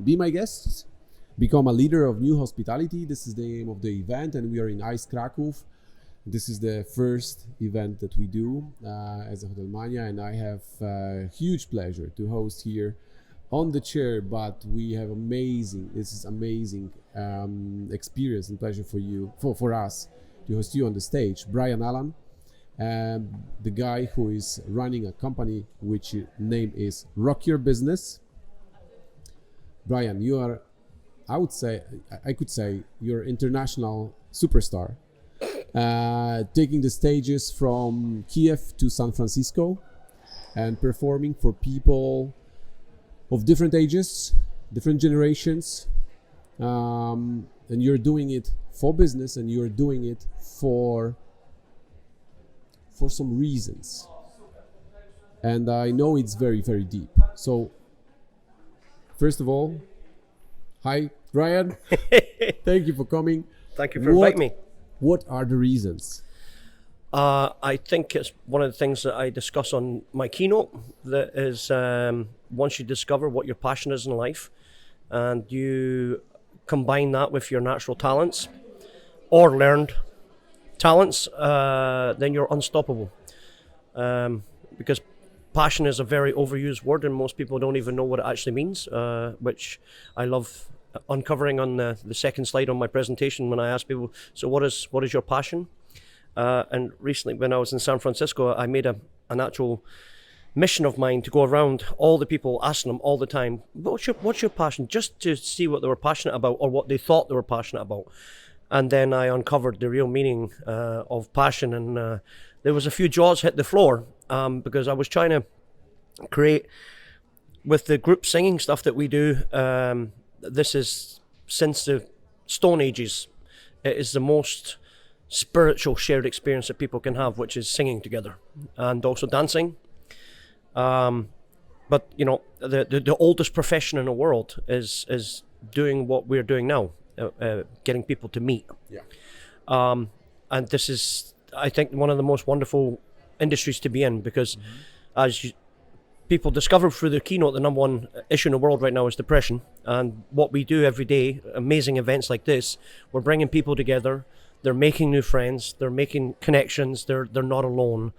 be my guests, become a leader of new hospitality. This is the name of the event, and we are in Ice Kraków. This is the first event that we do as a Hotelmania, and I have huge pleasure to host here on the chair, but we have amazing experience and pleasure for us to host you on the stage. Brian Allan, the guy who is running a company which name is Rock Your Business. Brian, you are, I could say you're international superstar, taking the stages from Kiev to San Francisco and performing for people of different ages, different generations, and you're doing it for business, and you're doing it for some reasons. And I know it's very, very deep. So, first of all, hi, Brian. Thank you for coming. Thank you for inviting me. What are the reasons? I think it's one of the things that I discuss on my keynote, that is once you discover what your passion is in life and you combine that with your natural talents or learned talents, then you're unstoppable. Because passion is a very overused word and most people don't even know what it actually means, which I love uncovering on the second slide on my presentation when I ask people, so what is your passion? And recently when I was in San Francisco, I made an actual mission of mine to go around all the people, asking them all the time, what's your passion? Just to see what they were passionate about or what they thought they were passionate about. And then I uncovered the real meaning of passion, and there was a few jaws hit the floor because I was trying to create, with the group singing stuff that we do, this is since the Stone Ages, it is the most spiritual shared experience that people can have, which is singing together and also dancing. But you know, the oldest profession in the world is doing what we're doing now, getting people to meet. Yeah. And this is, I think, one of the most wonderful industries to be in, because as people discover through the keynote, the number one issue in the world right now is depression. And what we do every day, amazing events like this, we're bringing people together. They're making new friends. They're making connections. They're not alone.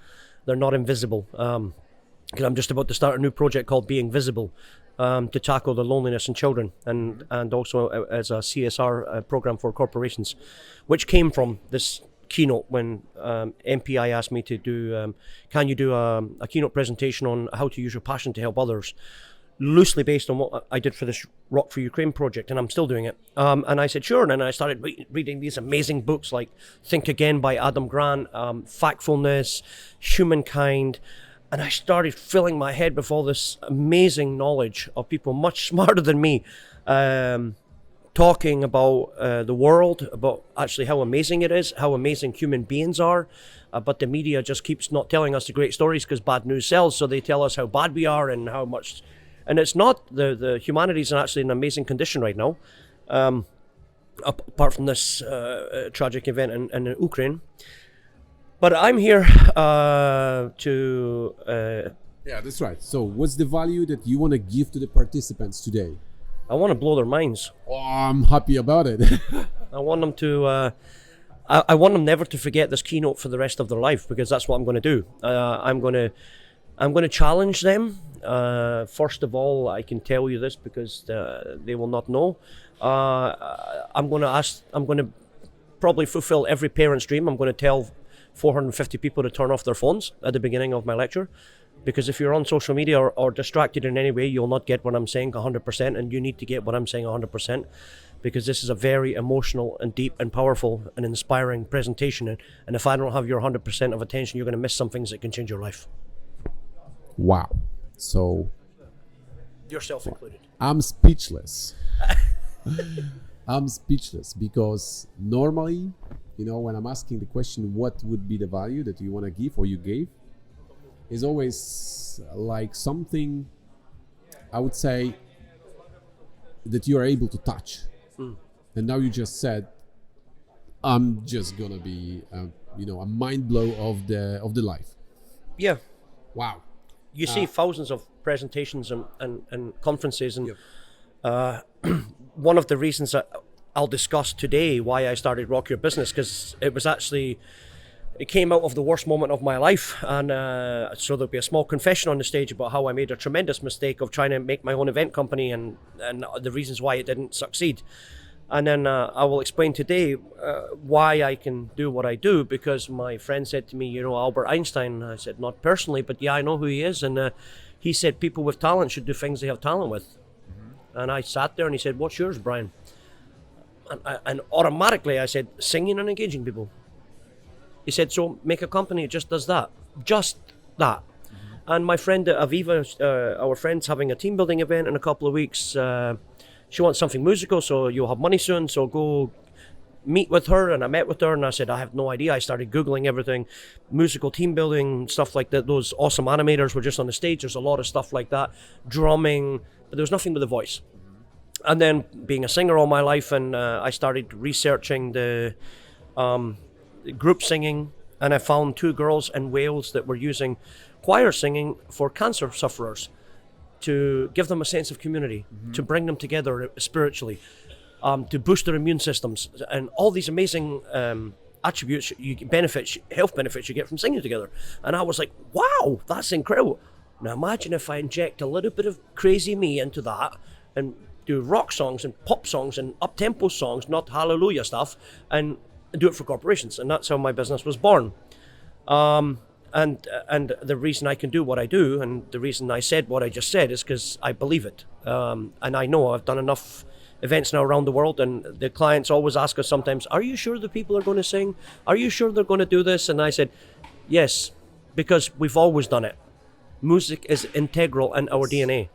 They're not invisible. Because I'm just about to start a new project called Being Visible, to tackle the loneliness in children, and also as a CSR program for corporations, which came from this keynote when MPI asked me to do, can you do a keynote presentation on how to use your passion to help others, loosely based on what I did for this Rock for Ukraine project, and I'm still doing it. And I said, sure, and then I started reading these amazing books like Think Again by Adam Grant, Factfulness, Humankind, and I started filling my head with all this amazing knowledge of people much smarter than me, talking about the world, about actually how amazing it is, how amazing human beings are. But the media just keeps not telling us the great stories because bad news sells. So they tell us how bad we are and how much, and it's not. The humanities are actually in an amazing condition right now, apart from this tragic event in Ukraine. But I'm here to... Yeah, that's right. So what's the value that you want to give to the participants today? I want to blow their minds. Oh, I'm happy about it. I want them to... I want them never to forget this keynote for the rest of their life, because that's what I'm going to do. I'm going to challenge them. First of all, I can tell you this because they will not know. I'm going to probably fulfill every parent's dream. I'm going to tell 450 people to turn off their phones at the beginning of my lecture, because if you're on social media or distracted in any way, you'll not get what I'm saying 100%, and you need to get what I'm saying 100%, because this is a very emotional and deep and powerful and inspiring presentation, and if I don't have your 100% of attention, you're going to miss some things that can change your life. Wow. So yourself included. I'm speechless. I'm speechless because normally, you know, when I'm asking the question, what would be the value that you want to give or you gave, is always like something, I would say, that you are able to touch. And now you just said, I'm just gonna be, a mind blow of the life. Yeah. Wow. You see thousands of presentations and conferences, and one of the reasons that I'll discuss today why I started Rock Your Business, because it came out of the worst moment of my life, and so there'll be a small confession on the stage about how I made a tremendous mistake of trying to make my own event company and the reasons why it didn't succeed. And then I will explain today why I can do what I do, because my friend said to me, you know, Albert Einstein. I said, not personally, but yeah, I know who he is. And he said people with talent should do things they have talent with. Mm-hmm. And I sat there and he said, what's yours, Brian? And automatically I said, singing and engaging people. He said, so make a company that just does that. Just that. Mm-hmm. And my friend Aviva, our friend's having a team building event in a couple of weeks. She wants something musical, so you'll have money soon, so go meet with her. And I met with her and I said, I have no idea. I started Googling everything, musical team building, stuff like that. Those awesome animators were just on the stage. There's a lot of stuff like that, drumming, but there was nothing with a voice. And then being a singer all my life, and I started researching the group singing, and I found 2 girls in Wales that were using choir singing for cancer sufferers, to give them a sense of community, mm-hmm. to bring them together spiritually, to boost their immune systems, and all these amazing attributes, health benefits you get from singing together. And I was like, wow, that's incredible. Now imagine if I inject a little bit of crazy me into that and do rock songs and pop songs and up-tempo songs, not hallelujah stuff, and do it for corporations. And that's how my business was born. And the reason I can do what I do, and the reason I said what I just said, is because I believe it. And I know I've done enough events now around the world, and the clients always ask us sometimes, are you sure the people are going to sing? Are you sure they're going to do this? And I said, yes, because we've always done it. Music is integral in our DNA.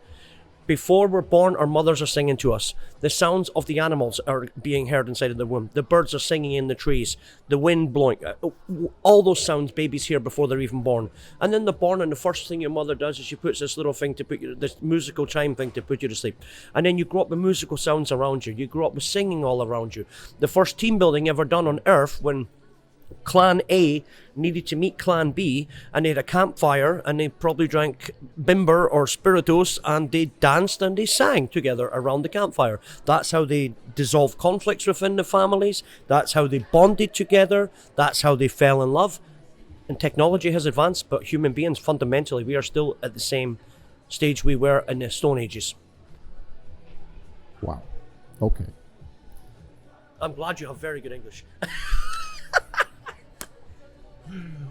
Before we're born, our mothers are singing to us. The sounds of the animals are being heard inside of the womb. The birds are singing in the trees. The wind blowing. All those sounds babies hear before they're even born. And then they're born, and the first thing your mother does is she puts this little thing to put you, this musical chime thing to put you to sleep. And then you grow up with musical sounds around you. You grow up with singing all around you. The first team building ever done on Earth, when Clan A needed to meet Clan B, and they had a campfire, and they probably drank bimber or spiritus, and they danced and they sang together around the campfire. That's how they dissolved conflicts within the families. That's how they bonded together. That's how they fell in love. And technology has advanced, but human beings, fundamentally, we are still at the same stage we were in the Stone Ages. Wow. Okay. I'm glad you have very good English.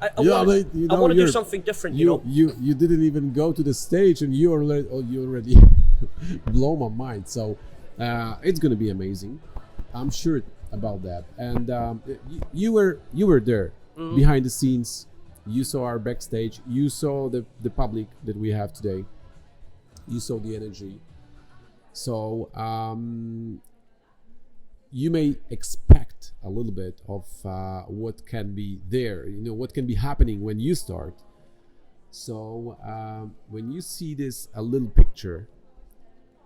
I want to do something different, you know. You didn't even go to the stage, and you already blow my mind. So it's gonna be amazing. I'm sure about that. And you were there, mm-hmm. behind the scenes. You saw our backstage. You saw the public that we have today. You saw the energy. So you may expect a little bit of what can be there, you know, what can be happening when you start. So when you see this, a little picture,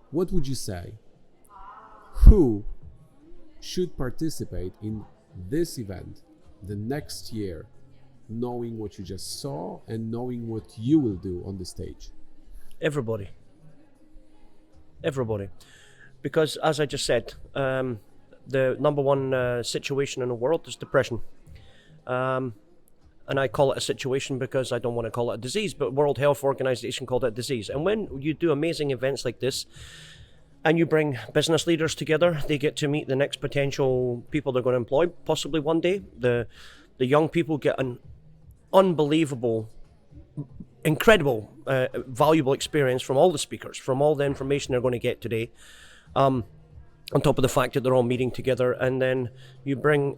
what would you say? Who should participate in this event the next year, knowing what you just saw and knowing what you will do on the stage? Everybody. Because as I just said, the number one situation in the world is depression. And I call it a situation because I don't want to call it a disease, but World Health Organization called it a disease. And when you do amazing events like this, and you bring business leaders together, they get to meet the next potential people they're going to employ, possibly one day. The young people get an unbelievable, incredible, valuable experience from all the speakers, from all the information they're going to get today. On top of the fact that they're all meeting together, and then you bring,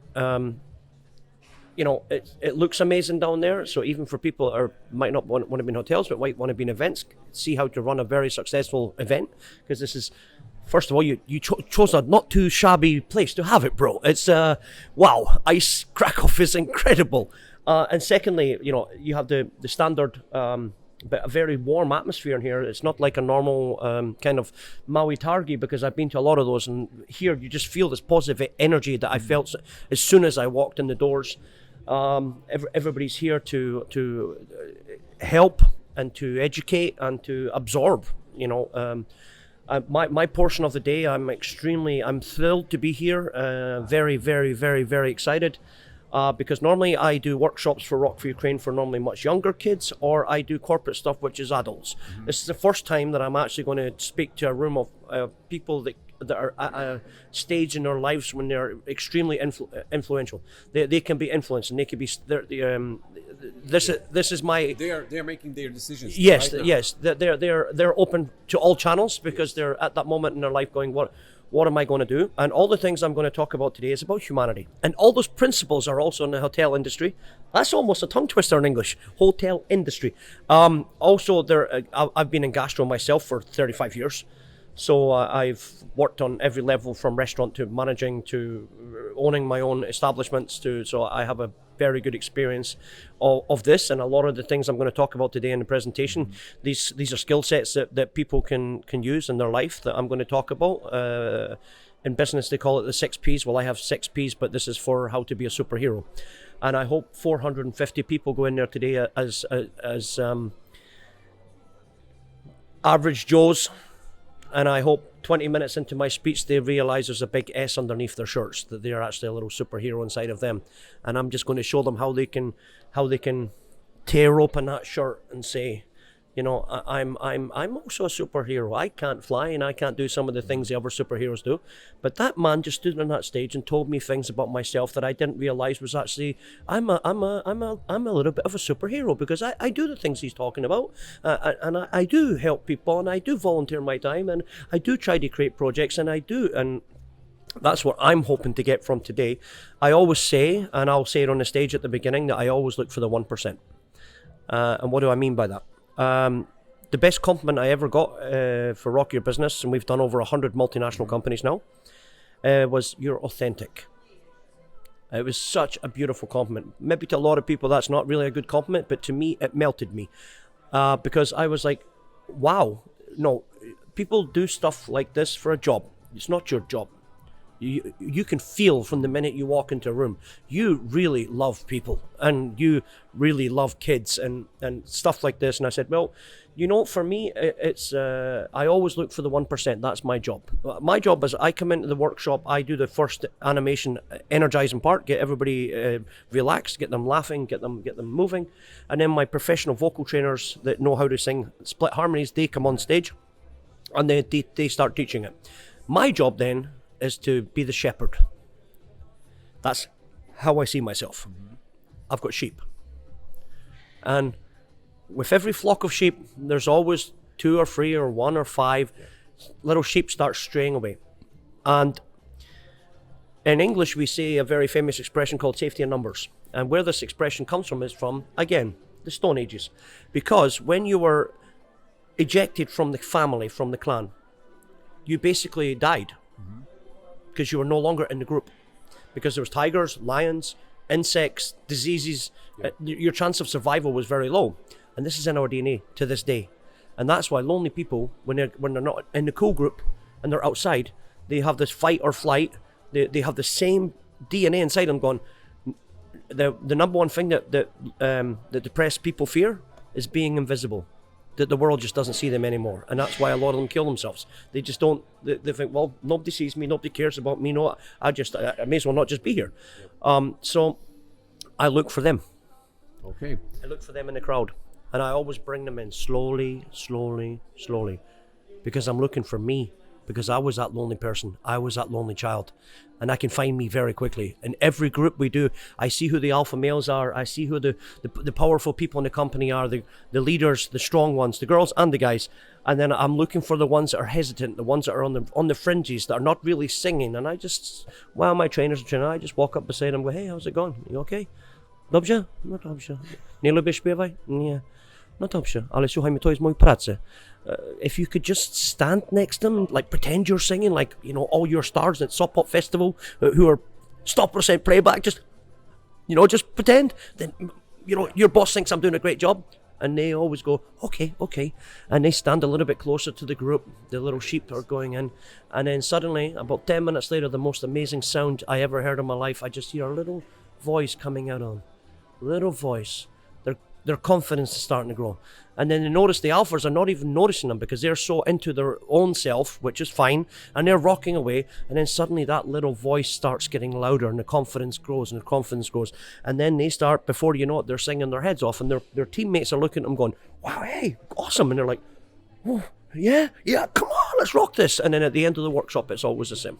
it looks amazing down there. So even for people that might not want to be in hotels, but might want to be in events, see how to run a very successful event. Because this is, first of all, you chose a not too shabby place to have it, bro. It's, wow, Ice Krakow is incredible. And secondly, you have the standard, but a very warm atmosphere in here. It's not like a normal kind of Maui Targi, because I've been to a lot of those, and here you just feel this positive energy that I felt as soon as I walked in the doors. Everybody's here to help and to educate and to absorb. My portion of the day, I'm thrilled to be here. Very, very, very, very excited. Because normally I do workshops for Rock for Ukraine for normally much younger kids, or I do corporate stuff, which is adults. This is the first time that I'm actually going to speak to a room of people that are at a stage in their lives when they're extremely influential. They can be influenced, and they can be. This is my. They're making their decisions. Yes, right now. yes. They're open to all channels because they're at that moment in their life going, what am I going to do? And all the things I'm going to talk about today is about humanity. And all those principles are also in the hotel industry. That's almost a tongue twister in English. Hotel industry. Also, I've been in gastro myself for 35 years. So I've worked on every level from restaurant to managing to owning my own establishments so I have a very good experience of this, and a lot of the things I'm going to talk about today in the presentation, these are skill sets that people can use in their life that I'm going to talk about. In business they call it the 6 Ps. Well, I have 6 Ps, but this is for how to be a superhero. And I hope 450 people go in there today as average Joes. And I hope 20 minutes into my speech, they realize there's a big S underneath their shirts, that they're actually a little superhero inside of them. And I'm just going to show them how they can tear open that shirt and say, you know, I'm also a superhero. I can't fly and I can't do some of the things the other superheroes do. But that man just stood on that stage and told me things about myself that I didn't realize was actually I'm a little bit of a superhero, because I do the things he's talking about, and I do help people, and I do volunteer my time, and I do try to create projects, and that's what I'm hoping to get from today. I always say, and I'll say it on the stage at the beginning, that I always look for the 1%. And what do I mean by that? The best compliment I ever got for Rock Your Business, and we've done over 100 multinational companies now, was "You're authentic." It was such a beautiful compliment. Maybe to a lot of people that's not really a good compliment, but to me it melted me, because I was like, wow, no, people do stuff like this for a job. It's not your job. You can feel from the minute you walk into a room, you really love people and you really love kids and stuff like this. And I said, well, you know, for me, it's I always look for the 1%. That's my job. My job is I come into the workshop, I do the first animation energizing part, get everybody relaxed, get them laughing, get them moving. And then my professional vocal trainers that know how to sing split harmonies, they come on stage and they start teaching it. My job then is to be the shepherd. That's how I see myself. I've got sheep. And with every flock of sheep, there's always 2 or 3 or 1 or 5 little sheep start straying away. And in English, we say a very famous expression called safety in numbers. And where this expression comes from is from, again, the Stone Ages. Because when you were ejected from the family, from the clan, you basically died. Because you were no longer in the group. Because there was tigers, lions, insects, diseases. Your chance of survival was very low. And this is in our DNA to this day. And that's why lonely people, when they're not in the cool group and they're outside, they have this fight or flight. They have the same DNA inside them going, the number one thing that depressed people fear is being invisible. That the world just doesn't see them anymore, and that's why a lot of them kill themselves. They just don't. They think, well, nobody sees me, nobody cares about me. No, I may as well not just be here. So I look for them. Okay. I look for them in the crowd, and I always bring them in slowly, slowly, slowly, because I'm looking for me. Because I was that lonely person, I was that lonely child, and I can find me very quickly. In every group we do, I see who the alpha males are, I see who the powerful people in the company are, the leaders, the strong ones, the girls and the guys, and then I'm looking for the ones that are hesitant, the ones that are on the fringes, that are not really singing, and I just, while my trainers are training, I just walk up beside them and go, hey, how's it going? You okay? Dobrze? No dobrze. Nie lubię śpiewać? Nie. No dobrze, ale słuchaj mi, to jest moja praca. If you could just stand next to them and like pretend you're singing, like, you know, all your stars at Soft Pop Festival who are stop % playback, just, you know, just pretend, then, you know, your boss thinks I'm doing a great job, and they always go, okay, and they stand a little bit closer to the group, the little sheep are going in, and then suddenly, about 10 minutes later, the most amazing sound I ever heard in my life, I just hear a little voice coming out on, little voice. their confidence is starting to grow. And then they notice the alphas are not even noticing them because they're so into their own self, which is fine, and they're rocking away. And then suddenly that little voice starts getting louder, and the confidence grows, and the confidence grows. And then they start, before you know it, they're singing their heads off, and their teammates are looking at them going, wow, hey, awesome. And they're like, oh, yeah, come on, let's rock this. And then at the end of the workshop, it's always the same.